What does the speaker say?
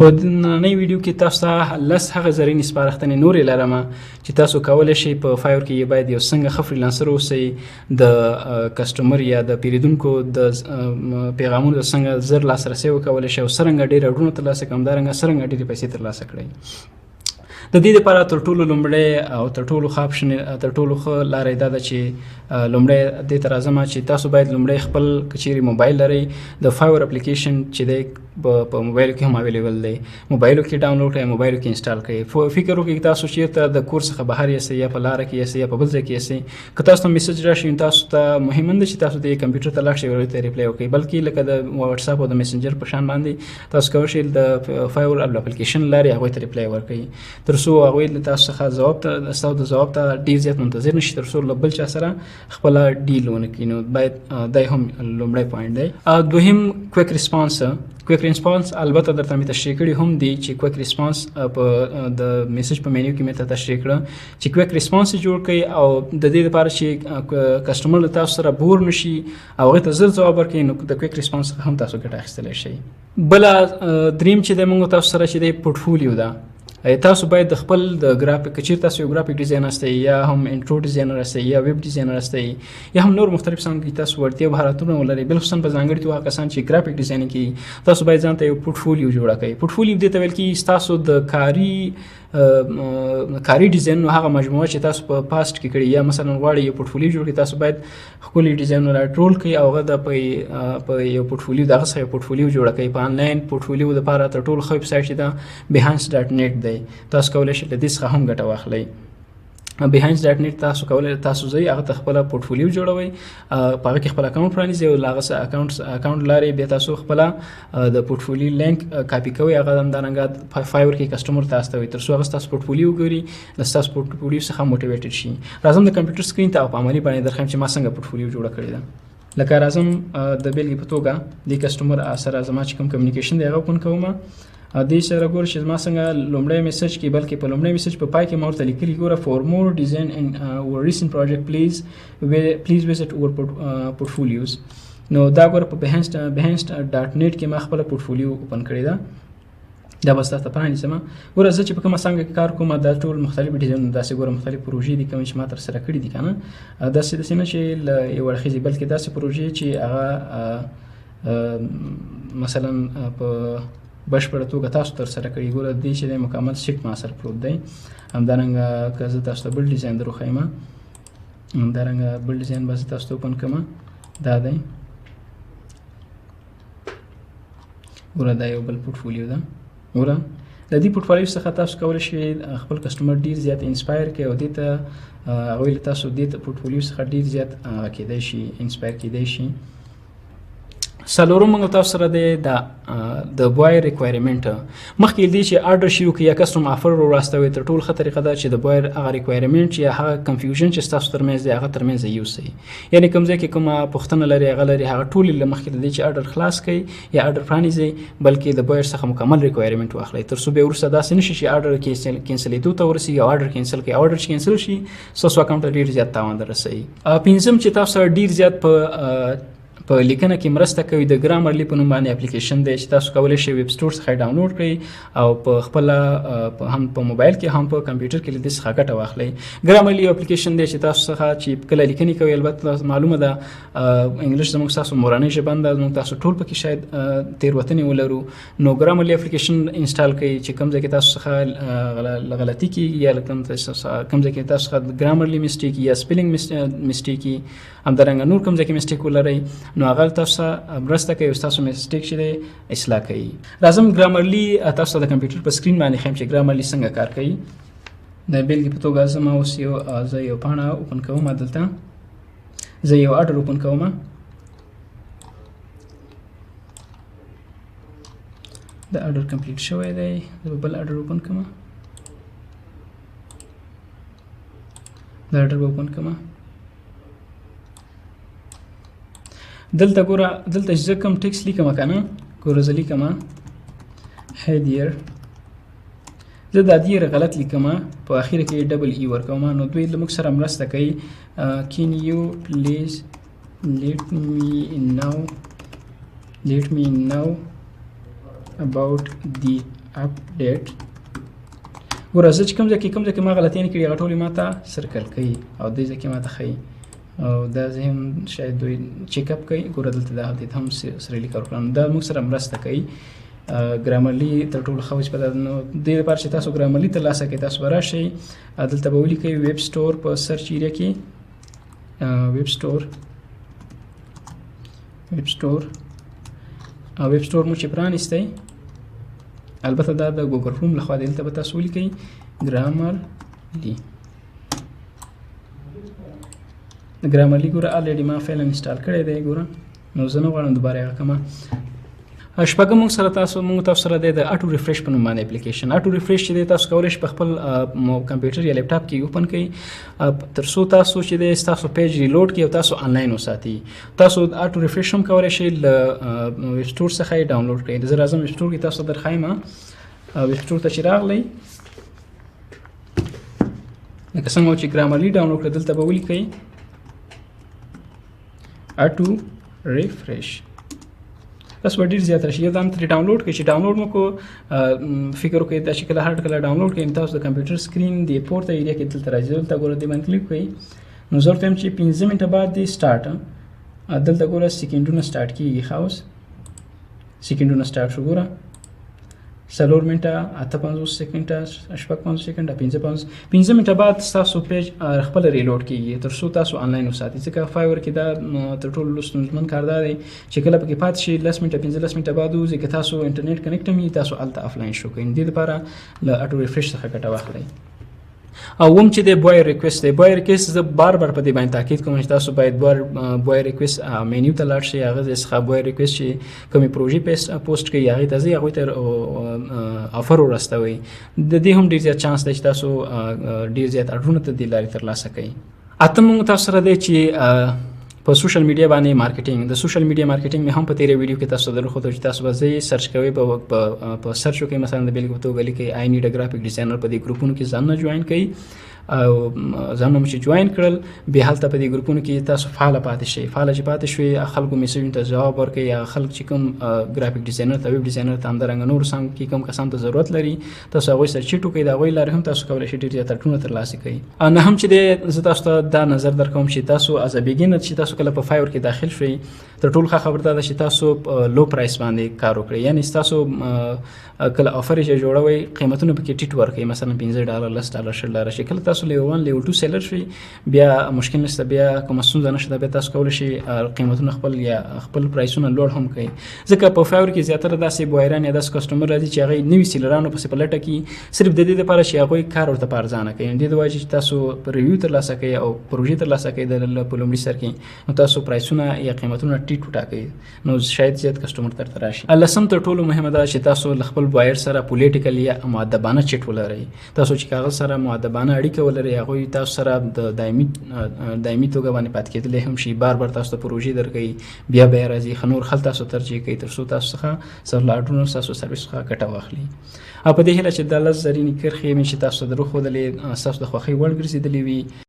په نننۍ ویډیو کې تاسو ته لس هغه زرین سپارښتنې نورې لرم چې تاسو کولی شئ په فایور کې باید یو څنګه ښه فریلانسر اوسئ د کسټمر یا د پیرودونکو د پیغامونو د څنګه زر لاسرسی وکولی شئ او څرنګه ډېر اډرونه ترلاسه کړئ همدارنګه څرنګه ډېرې پیسې ترلاسه کړئ. د دې لپاره تر ټولو لومړی او تر ټولو ښه اپشن تر ټولو ښه لاره دا ده چې لومړی دې ته راځم چې تاسو باید لومړی خپل که چیرې موبایل لرئ د فایور اپلیکیشن چې دی په موبایلو کې هم اویلیبل دی، موبایلو کې ډاونلوډ کړئ، موبایلو کې انسټال کړئ. فکر وکړئ تاسو چېرته د کور څخه بهر یاستئ یا په لاره کې یاستئ یا په بل ځای کې یاستئ، که تاسو ته میسج راشي نو تاسو ته مهم نه ده چې تاسو د کمپیوټر ته لاړ شئ او هغوی ته ریپلی وکړئ، بلکې لکه د واتساپ او د میسنجر په شان باندې تاسو کولی شئ د فایور اپلیکیشن لارې هغوی ته ریپلی ورکړئ تر څو هغوی له تاسو څخه ستاسو د ځواب ته ډېر زیات منتظر نه شي تر څو له بل چا سره خپله ډیل ونه کړي. نو باید دا هم لومړی پوینټ دی. دویم کویک ریسپانس. کویک ریسپانس البته درته مې تشریح کړي هم دي چې کویک ریسپانس په د میسج په مینیو کې مې ته تشریح کړه چې کویک ریسپانس جوړ کړئ او د دې لپاره چې کسټمر له تاسو سره بور نه شي او هغوی ته زر ځواب ورکړئ نو د کویک ریسپانس څخه هم تاسو ګټه اخیستلی شئ. بله دریم چې دی موږ تاسو سره چې دی پورټفولیو ده. تاسو باید د خپل د ګرافیک که چیرې تاسو یو ګرافیک ډیزاینر هستئ یا هم انټرو ډیزاینر هستئ یا ویب ډیزاینر هستئ یا هم نور مختلف څانګو کې تاسو وړتیا او مهارتونه ولرئ، بالخصوصا په ځانګړي توګه کسان چې ګرافیک ډیزاینینګ کوي تاسو باید ځان ته یو پورټفولیو جوړه کړئ. پورټفولیو دې ته ویل کېږي ستاسو د کاري ډیزاینونو هغه مجموعه چې تاسو په پاست کې کړي یا مثلا غواړئ یو پورټفولیو جوړ کړئ تاسو باید ښکلي ډیزاینونه راټول کړئ او هغه د په یو پورټفولیو دغه څخه یو پورټفولیو جوړه کړئ. په آنلاین پورټفولیو دپاره تر ټولو ښه ویبسایټ چې ده بهانس ډاټ نیټ دی، تاسو کولی شئ له دې څخه هم ګټه واخلئ. بهانس ډاټ نیټ تاسو ځئ هغه ته خپله پورټفولیو جوړوئ، په هغه کې خپل اکاونټ پرانیزئ او له هغه اکاونټ لارې بیا تاسو خپله د پورټفولیو لینک کاپي کوئ، هغه همدارنګه فایور کې کسټمر ته استوئ تر څو هغه ستاسو پورټفولیو وګوري له ستاسو پورټفولیو څخه موټیویټډ شي. راځم د کمپیوټر سکرین ته او په عملي بڼه درښیم چې ما څنګه پورټفولیو جوړه کړې ده. لکه راځم د بیلګې په توګه دې کسټمر سره زما چې کوم کمیونیکیشن دی هغه اوپن کوم. دې سره ګوره چې زما څنګه لومړی میسج کې بلکې په لومړی میسج په پای کې ما ورته لیکلي ګوره فور مور ډیزاین ان اور ریسنټ پروجیکټ پلیز وزټ اور پورټفولیوز. نو دا ګوره په بهانس ډاټ نیټ کې ما خپله پورټفولیو اوپن کړې ده. دا به ستاسو ته پرانیزم. ګوره زه چې په کومه څانګه کې کار کوم دا ټول مختلف ډیزاینونه داسې ګوره مختلف پروژې دي کومې چې ما ترسره کړي دي که نه داسې نه چې له یو اړخیزې بلکې داسې پروژې چې هغه مثلا په بشپړه توګه تاسو ترسره کړي. ګوره دې چې دی مکمل سیټ ما سره پروت دی. همدارنګه که زه تاسو ته بل ډیزاین در وښیم همدارنګه بل ډیزاین به زه تاسو ته اوپن کړم دا دی. ګوره دا یو بل پورټفولیو ده. ګوره د دې پورټفولیو څخه تاسو کولی شئ خپل کسټمر ډېر زیات انسپایر کړئ او دې ته هغوی له تاسو دې پورټفولیو څخه ډېر زیات کیدی شي انسپایر کیدی شي. څلورم موږ تاسو سره دی د بوای ریکوایرمنټ. مخکې دې چې آرډر شروع کړئ یا کسټم آفر راواستوئ تر ټولو ښه طریقه ده چې د بوای هغه ریکوایرمنټ چې هغه کنفیوژن چې ستاسو ترمنځ دی هغه ترمنځ یې یوسئ. یعنې کوم ځای کې کومه پوښتنه لري هغه لري هغه ټولې له مخکې د دې چې آرډر خلاص کړئ یا آرډر پرانیزئ بلکې د بوای څخه مکمل ریکوایرمنټ واخلئ تر څو بیا وروسته داسې نه شي چې آرډر کینسلېدو ته ورسېږي او آرډر کینسل کړئ. آرډر چې کینسل شي ستاسو اکاونټ ته ډېر زیات تاوان در رسوي. پنځم چې تاسو سره ډېر زیات په لیکنه کې مرسته کوي د ګرامرلی په نوم باندې اپلیکیشن دی چې تاسو کولی شئ ویب سټور څخه ډاونلوډ کړئ او په خپله هم په موبایل کې هم په کمپیوټر کې له دې څخه ګټه واخلئ. ګرامرلی اپلیکیشن دی چې تاسو څخه چې کله لیکنې کوئ البته معلومه ده انګلیش زموږ ستاسو مورنۍ ژبه ده زموږ تاسو ټول پکې شاید تېروتنې ولرو نو ګرامرلی اپلیکیشن انسټال کړئ چې کوم ځای کې تاسو څخه غلطي کېږي یا کوم ځای کې تاسو څخه ګرامرلی مسټیک یا سپیلینګ مسټیک وي همدارنګه نور کوم ځای کې مسټیک ولرئ نو هغه تاسو مرسته کوي او تاسو مسټیک چې دی اصلاح کوي. راځم ګرامرلی تاسو د کمپیوټر په سکرین باندې ښیم چې ګرامرلی څنګه کار کوي. د بیلګې په توګه زما اوس زه یو پاڼه اوپن کوم دلته زه یو آرډر اوپن کوم. د آرډر کمپلیټ شوی دی. زه بل آرډر اوپن کوم. د آرډر به اوپن کوم. دلته ګوره دلته چې زه کوم ټیکس لیکم که نه ګوره زه لیکم هیډیر زه دا دیر غلط لیکم په اخر کې ډبل ای ورکوم نو دوی له موږ سره مرسته کوي. کین یو پلیز لیټ می نو about the اپډیټ. ګوره زه چې کوم ځای کې ما غلطیانې کړي هغه ټولې ما ته سرکل کوي او دې ځای کې ما ته ښیي او دا زه هم شاید دوی چیک اپ کوي. ګوره دلته دا هم سره لیکل کړم دا موږ سره مرسته کوي. ګرامرلی تر ټولو ښه وجه په دا نو دې لپاره چې تاسو ګرامرلی ترلاسه کړئ تاسو به راشئ دلته به ولیکئ ویب سټور په سرچ ایریا کې ویب سټور مو چې پرانیستی البته دا د ګوګل کروم لخوا دی دلته به تاسو ولیکئ ګرامرلی ګوره الریډي ما فعلا انسټال کړی دی ګوره نو زه نه غواړم دوباره هغه کمه. شپږم موږ تاسو سره د اټو ریفریش په نوم باندې اپلیکیشن اټو ریفریش چې دی تاسو کولی شئ په خپل کمپیوټر یا لیپټاپ کې اوپن کړئ تر څو تاسو چې دی ستاسو پیج ریلوډ کړي او تاسو آنلاین وساتي. تاسو اټو ریفریش هم کولی شئ له ویب سټور څخه یې ډاونلوډ کړئ. زه راځم ویب سټور کې تاسو ته درښایم ویب سټور ته چې راغلی لکه څنګه چې ګرامرلی ډاونلوډ کړئ دلته به ولیکئ اټو ریفریش. تاسو به ډېر زیات راشي یو دا هم ترې ډاونلوډ کړئ چې ډاونلوډ مو کو فکر وکړئ دا چې کله هر کله ډاونلوډ کړئ تاسو د کمپیوټر سکرین د پورته ایریا کې دلته راځي دلته ګوره دې باندې کلیک کړئ نو زه ورته وایم چې 15 منټه بعد دې سټارټ دلته ګوره سیکنډونه سټارټ کېږي ښه اوس سیکنډونه سټارټ شو ګوره 4 منټه 58 سیکنډه 55 سیکنډه 15 منټه بعد تاسو پیج خپل ریلوډ کیږي تر څو تاسو آنلاین وساتئ. ځکه فایور کې دا تر ټولو ستونزمن کار دا دی چې کله پکې پاتې شي 10 منټه 15 منټه بعد وځي که تاسو انټرنیټ کنیکټ هم تاسو هلته آفلاین شو کوئ. دې لپاره له اټو ریفریش څخه ګټه واخلئ. او هم چې د بوای ریکویسټ دی بوای ریکویسټ زه بار په دې باندې تاکید کوم چې تاسو باید بوای ریکویسټ مینیو ته لاړ شئ هغه څخه بوای ریکویسټ چې کومې پروژې پوسټ کوي هغې ته ځئ هغوی ته افر ورستوئ. د دې هم ډېر زیات چانس دی چې تاسو ډېر زیات اډرونه ته دې لارې ترلاسه کوئ. اتم موږ تاسو سره دی چې په سوشل میډیا باندې مارکیټینګ د سوشل میډیا مارکیټینګ مې هم په تیرې ویډیو کې تاسو ته درښودو چې تاسو به ځئ سرچ کوئ په سرچ وکړئ مثلا د بېلګې په توګه لیکئ آی نیډ ا ګرافیک ډیزاینر په دې ګروپونو کې ځانونه جوین کړئ او ځانونه مو چې جوین کړل بیا هلته په دې ګروپونو کې تاسو فعاله پاتې شئ. فعاله چې پاتې شوئ خلکو میسیجونو ته ځواب ورکړئ یا خلک چې کوم ګرافیک ډیزاینر ته ویب ډیزاینر ته همدارنګه نورو څانګو کې کوم کسانو ته ضرورت لري تاسو هغوی سره چیټ وکړئ د هغوی لارې هم تاسو کولی شئ ډېر زیات اډرونه ترلاسه کړئ. نه هم چې دی زه تاسو ته دا نظر درکوم چې تاسو از ا بیګینر چې تاسو کله په فایور کې داخل شئ تر ټولو ښه خبره دا ده چې تاسو لو پرایس باندې کار وکړئ یعنې تاسو کله آفر چې جوړوئ قیمتونه پکې ټیټ ورکړئ مثلا $15 $10 $20 چې کله تاسو لیول 1 لیول 2 سیلر شئ بیا مشکل نشته بیا کومه ستونزه نشته بیا تاسو کولی شئ قیمتونه خپل پرایسونه لوړ هم کړئ. ځکه په فایور کې زیاتره داسې بوایران یا داسې کسټمر راځي چې هغوی نوي سیلرانو پسې په لټه کې صرف د دې دپاره چې هغوی کار ورته په ارزانه کوي. دې د وجې چې تاسو ریویو ترلاسه کوئ او پروژې ترلاسه کوئ په لومړي سر کې نو تاسو پرایسونه یا قیمتونه ټیټ وټاکئ نو شاید زیات کسټمر درته راشي. لسم تر ټولو مهمه ده چې تاسو له خپل بوایر سره پولیټیکل یا مؤدبانه چټ ولرئ. تاسو چې کاغذ سره مؤدبانه اړیکه ولرئ هغوی تاسو سره د دایمي توګه باندې پاتې کېدلی هم شي بار تاسو ته پروژې درکوي بیا به یې راځي ښه نور خلک تاسو ترجیح کوي تر څو تاسو څخه سره له اډرونو ستاسو سروس څخه ګټه واخلي. په دې هیله چې دا 10 زرینې کرښې مې چې تاسو ته درښودلې ستاسو د خوښۍ وړ ګرځېدلې وي.